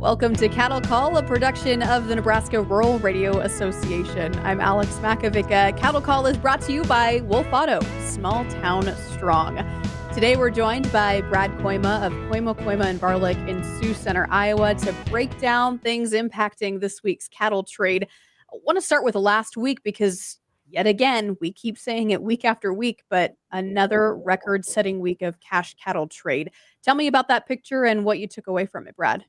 Welcome to Cattle Call, a production of the Nebraska Rural Radio Association. I'm Alex Makovica. Cattle Call is brought to you by Wolf Auto, small town strong. Today we're joined by Brad Kooima of Kooima and Varilek in Sioux Center, Iowa, to break down things impacting this week's cattle trade. I want to start with last week because, yet again, we keep saying it week after week, but another record-setting week of cash cattle trade. Tell me about that picture and what you took away from it, Brad.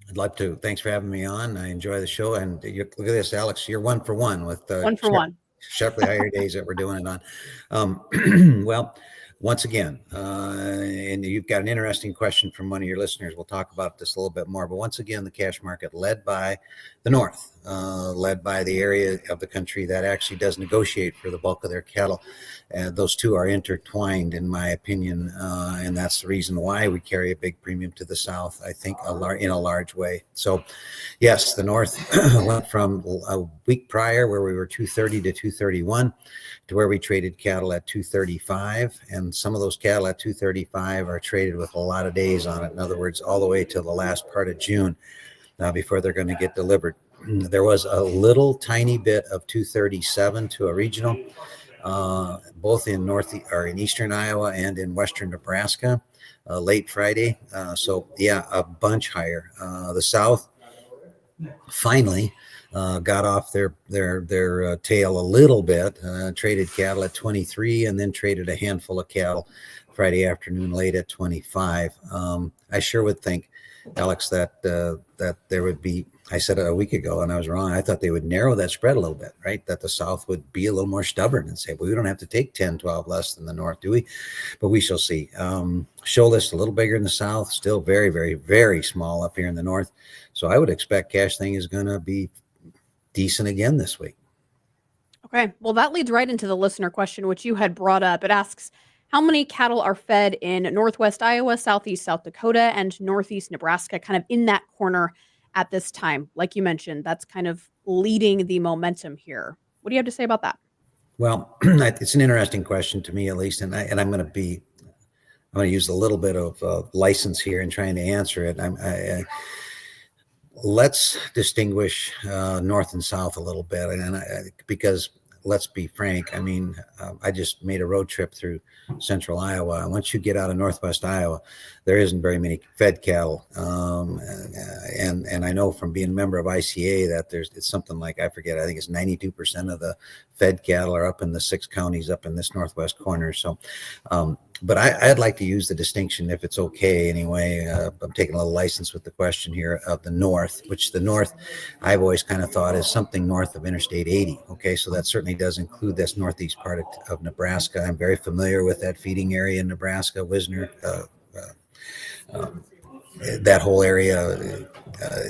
I'd love to. Thanks for having me on. I enjoy the show. And look at this, Alex, you're 1 for 1 with sharply higher days that we're doing it on. Well, once again, and you've got an interesting question from one of your listeners. We'll talk about this a little bit more. But once again, the cash market led by the North, led by the area of the country that actually does negotiate for the bulk of their cattle. Those two are intertwined, in my opinion, and that's the reason why we carry a big premium to the South, I think, in a large way. So, yes, the North went from a week prior where we were 230 to 231 to where we traded cattle at 235, and some of those cattle at 235 are traded with a lot of days on it. In other words, all the way to the last part of June before they're going to get delivered. There was a little tiny bit of 237 to a regional, both in in eastern Iowa and in western Nebraska, late Friday. So yeah, a bunch higher. The South finally got off their tail a little bit, traded cattle at 23, and then traded a handful of cattle Friday afternoon late at 25. I sure would think, Alex, that there would be, I said it a week ago and I was wrong. I thought they would narrow that spread a little bit, right? That the South would be a little more stubborn and say, well, we don't have to take 10, 12 less than the North, do we? But we shall see. Show list a little bigger in the South, still very, very, very small up here in the North. So I would expect cash thing is going to be decent again this week. Okay. Well, that leads right into the listener question, which you had brought up. It asks, how many cattle are fed in Northwest Iowa, Southeast South Dakota, and Northeast Nebraska, kind of in that corner at this time? Like you mentioned, that's kind of leading the momentum here. What do you have to say about that? Well, it's an interesting question to me, at least, and I'm going to use a little bit of license here in trying to answer it. Let's distinguish North and South a little bit, because let's be frank. I mean, I just made a road trip through central Iowa. Once you get out of Northwest Iowa, there isn't very many fed cattle. And I know from being a member of ICA that it's something like, I forget, I think it's 92% of the fed cattle are up in the 6 counties up in this northwest corner. So, but I'd like to use the distinction, if it's okay anyway. I'm taking a little license with the question here of the North, which the North I've always kind of thought is something north of Interstate 80. Okay, so that certainly does include this northeast part of Nebraska. I'm very familiar with that feeding area in Nebraska, Wisner, that whole area.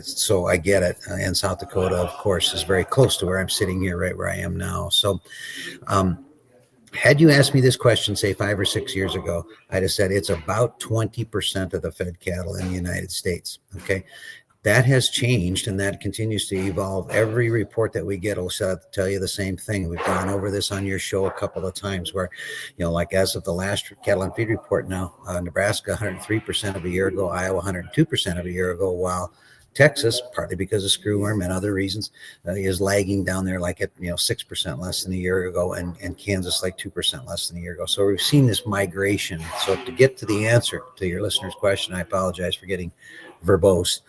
So I get it. And South Dakota, of course, is very close to where I'm sitting here, right where I am now. So, had you asked me this question, say 5 or 6 years ago, I'd have said it's about 20% of the fed cattle in the United States. Okay. That has changed, and that continues to evolve. Every report that we get will tell you the same thing. We've gone over this on your show a couple of times where, like as of the last cattle and feed report now, Nebraska 103% of a year ago, Iowa 102% of a year ago, while Texas, partly because of screwworm and other reasons, is lagging down there like at 6% less than a year ago, and Kansas like 2% less than a year ago. So we've seen this migration. So to get to the answer to your listener's question, I apologize for getting verbose.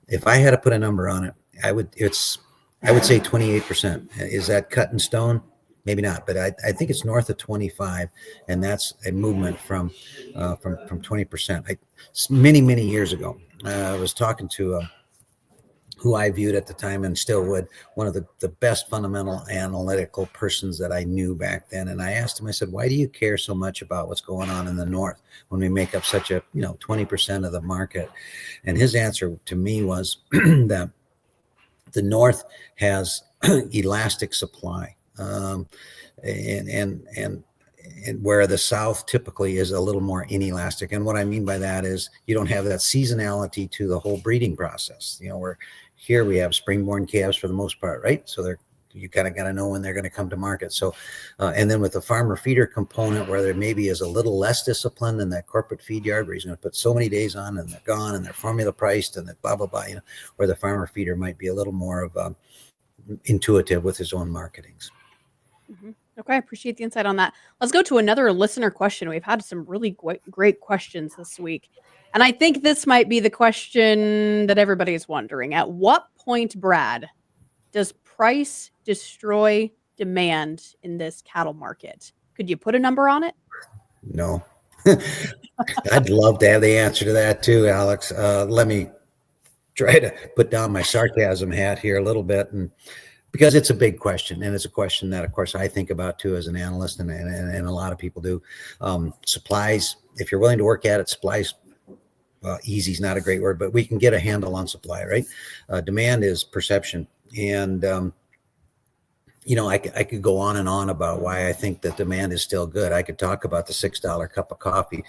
If I had to put a number on it, I would say 28%. Is that cut in stone? Maybe not, but I think it's north of 25, and that's a movement from 20%. Many years ago, I was talking to who I viewed at the time and still would, one of the best fundamental analytical persons that I knew back then. And I asked him, I said, why do you care so much about what's going on in the North when we make up such a 20% of the market? And his answer to me was that the North has elastic supply, and where the South typically is a little more inelastic. And what I mean by that is you don't have that seasonality to the whole breeding process. Where here we have spring-born calves for the most part, right? So they're you kind of got to know when they're going to come to market. So, and then with the farmer feeder component, where there maybe is a little less discipline than that corporate feed yard, where he's going to put so many days on and they're gone and they're formula priced and blah blah blah. Where the farmer feeder might be a little more of intuitive with his own marketings. Mm-hmm. Okay, I appreciate the insight on that. Let's go to another listener question. We've had some really great questions this week. And I think this might be the question that everybody's wondering. At what point, Brad, does price destroy demand in this cattle market? Could you put a number on it? No. I'd love to have the answer to that too, Alex. Let me try to put down my sarcasm hat here a little bit, and because it's a big question, and it's a question that, of course, I think about too as an analyst, and a lot of people do. Supplies, if you're willing to work at it, supplies, easy is not a great word, but we can get a handle on supply, right? Demand is perception. And, I could go on and on about why I think that demand is still good. I could talk about the $6 cup of coffee.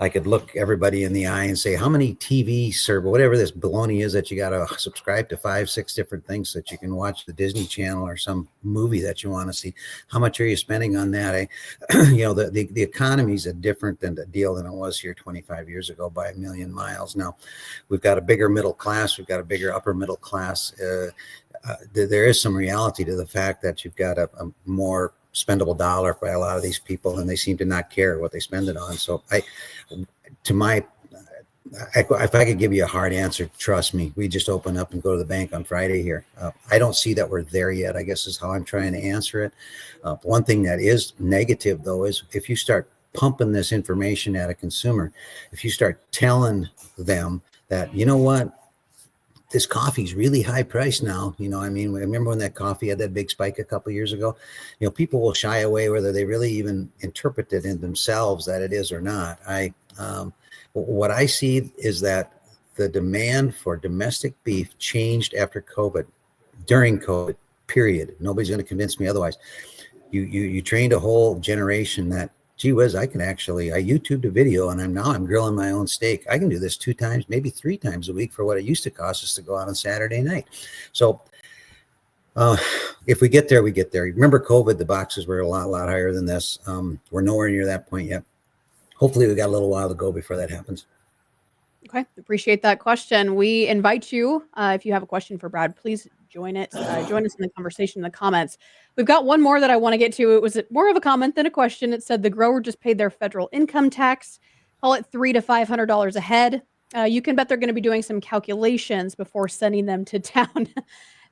I could look everybody in the eye and say, how many TV server, whatever this baloney is that you got to subscribe to 5-6 different things so that you can watch the Disney Channel or some movie that you want to see. How much are you spending on that? The economy is a different deal than it was here 25 years ago by a million miles. Now, we've got a bigger middle class. We've got a bigger upper middle class. There is some reality to the fact that you've got a more spendable dollar by a lot of these people, and they seem to not care what they spend it on. So if I could give you a hard answer, trust me, we just open up and go to the bank on Friday here. I don't see that we're there yet, I guess is how I'm trying to answer it. One thing that is negative, though, is if you start pumping this information at a consumer, if you start telling them that, you know what, this coffee's really high price now. I remember when that coffee had that big spike a couple of years ago, people will shy away whether they really even interpret it in themselves that it is or not. What I see is that the demand for domestic beef changed after COVID, during COVID, period. Nobody's going to convince me otherwise. You trained a whole generation that, gee whiz, I YouTubed a video and I'm grilling my own steak. I can do this 2 times, maybe 3 times a week for what it used to cost us to go out on Saturday night. So if we get there, we get there. Remember COVID, the boxes were a lot higher than this. We're nowhere near that point yet. Hopefully we got a little while to go before that happens. Okay, appreciate that question. We invite you, if you have a question for Brad, please join us in the conversation in the comments. We've got one more that I want to get to. It was more of a comment than a question. It said the grower just paid their federal income tax, call it $300 to $500 a head. You can bet they're going to be doing some calculations before sending them to town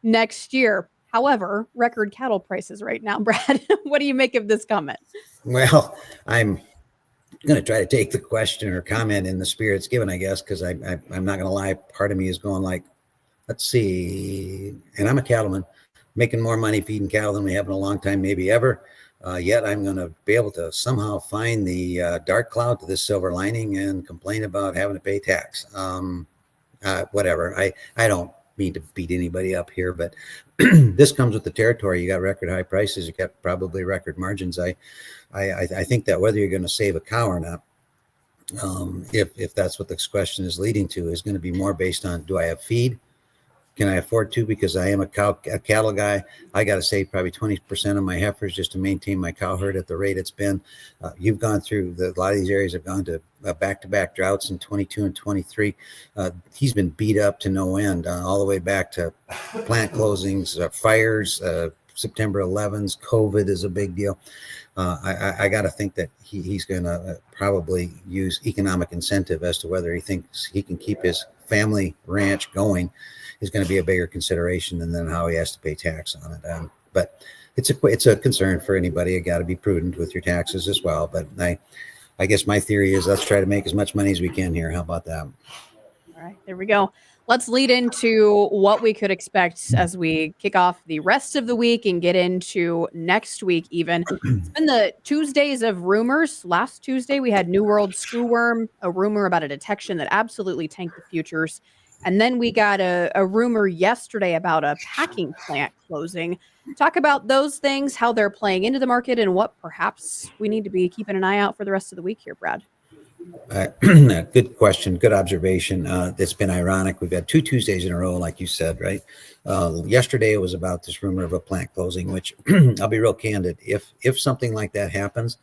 next year. However, record cattle prices right now. Brad, what do you make of this comment? Well, I'm going to try to take the question or comment in the spirit it's given, I guess, because I'm not going to lie. Part of me is going like, let's see. And I'm a cattleman, making more money feeding cattle than we have in a long time, maybe ever. Yet I'm going to be able to somehow find the dark cloud to this silver lining and complain about having to pay tax. Whatever. I don't mean to beat anybody up here, but this comes with the territory. You got record high prices. You got probably record margins. I think that whether you're going to save a cow or not, if that's what this question is leading to, is going to be more based on, do I have feed? Can I afford to? Because I am a cattle guy. I got to save probably 20% of my heifers just to maintain my cow herd at the rate it's been. You've gone through a lot of these areas have gone to back-to-back droughts in 22 and 23. He's been beat up to no end, all the way back to plant closings, fires, September 11s. COVID is a big deal. I got to think that he's going to probably use economic incentive as to whether he thinks he can keep his family ranch going is going to be a bigger consideration than how he has to pay tax on it. But it's a concern for anybody. You got to be prudent with your taxes as well. But I guess my theory is let's try to make as much money as we can here. How about that? All right, there we go. Let's lead into what we could expect as we kick off the rest of the week and get into next week even. It's been the Tuesdays of rumors. Last Tuesday, we had New World screwworm, a rumor about a detection that absolutely tanked the futures. And then we got a rumor yesterday about a packing plant closing. Talk about those things, how they're playing into the market, and what perhaps we need to be keeping an eye out for the rest of the week here, Brad. Good question. Good observation. It's been ironic. We've had 2 Tuesdays in a row, like you said, right? Yesterday it was about this rumor of a plant closing, which I'll be real candid. If something like that happens,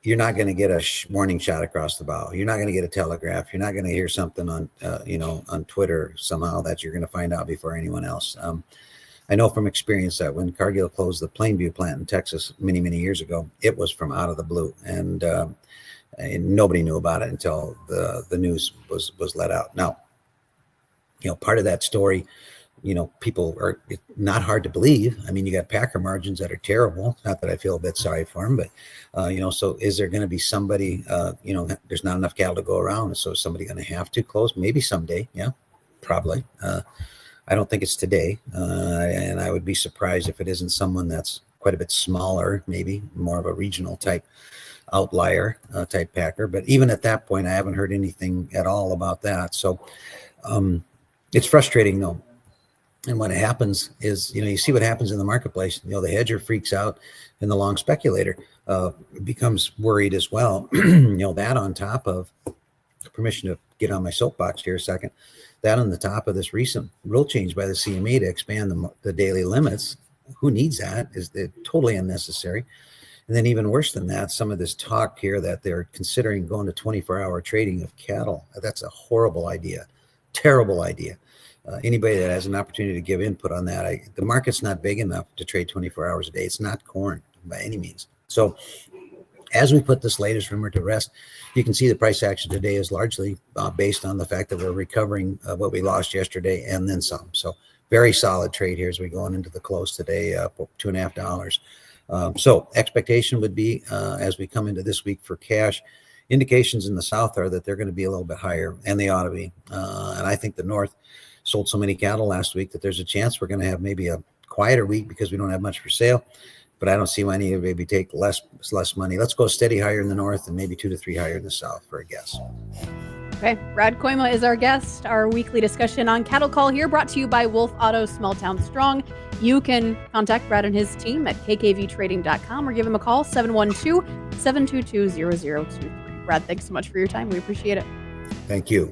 you're not going to get a warning shot across the bow. You're not going to get a telegraph. You're not going to hear something on, on Twitter somehow that you're going to find out before anyone else. I know from experience that when Cargill closed the Plainview plant in Texas many, many years ago, it was from out of the blue, and nobody knew about it until the news was let out. Now, part of that story, people are not hard to believe. I mean, you got packer margins that are terrible. Not that I feel a bit sorry for them, but so is there going to be somebody? There's not enough cattle to go around, so is somebody going to have to close? Maybe someday. Yeah, probably. I don't think it's today, and I would be surprised if it isn't someone that's quite a bit smaller, maybe more of a regional type outlier type packer. But even at that point, I haven't heard anything at all about that. So it's frustrating though. And what happens is, you see what happens in the marketplace. The hedger freaks out and the long speculator becomes worried as well. That on top of, permission to get on my soapbox here a second, that on the top of this recent rule change by the CME to expand the daily limits. Who needs that? Is totally unnecessary. And then even worse than that, some of this talk here that they're considering going to 24-hour trading of cattle. That's a horrible idea, terrible idea. Anybody that has an opportunity to give input on that, the market's not big enough to trade 24 hours a day. It's not corn by any means. So as we put this latest rumor to rest, you can see the price action today is largely based on the fact that we're recovering what we lost yesterday and then some. So very solid trade here as we go into the close today, up $2.50. So expectation would be as we come into this week for cash, indications in the South are that they're going to be a little bit higher, and they ought to be. And I think the North sold so many cattle last week that there's a chance we're going to have maybe a quieter week because we don't have much for sale. But I don't see why any of maybe take less money. Let's go steady higher in the North and maybe 2 to 3 higher in the South for a guess. Okay, Brad Kooima is our guest. Our weekly discussion on Cattle Call here brought to you by Wolf Auto Small Town Strong. You can contact Brad and his team at kkvtrading.com or give him a call, 712-722-0023. Brad, thanks so much for your time. We appreciate it. Thank you.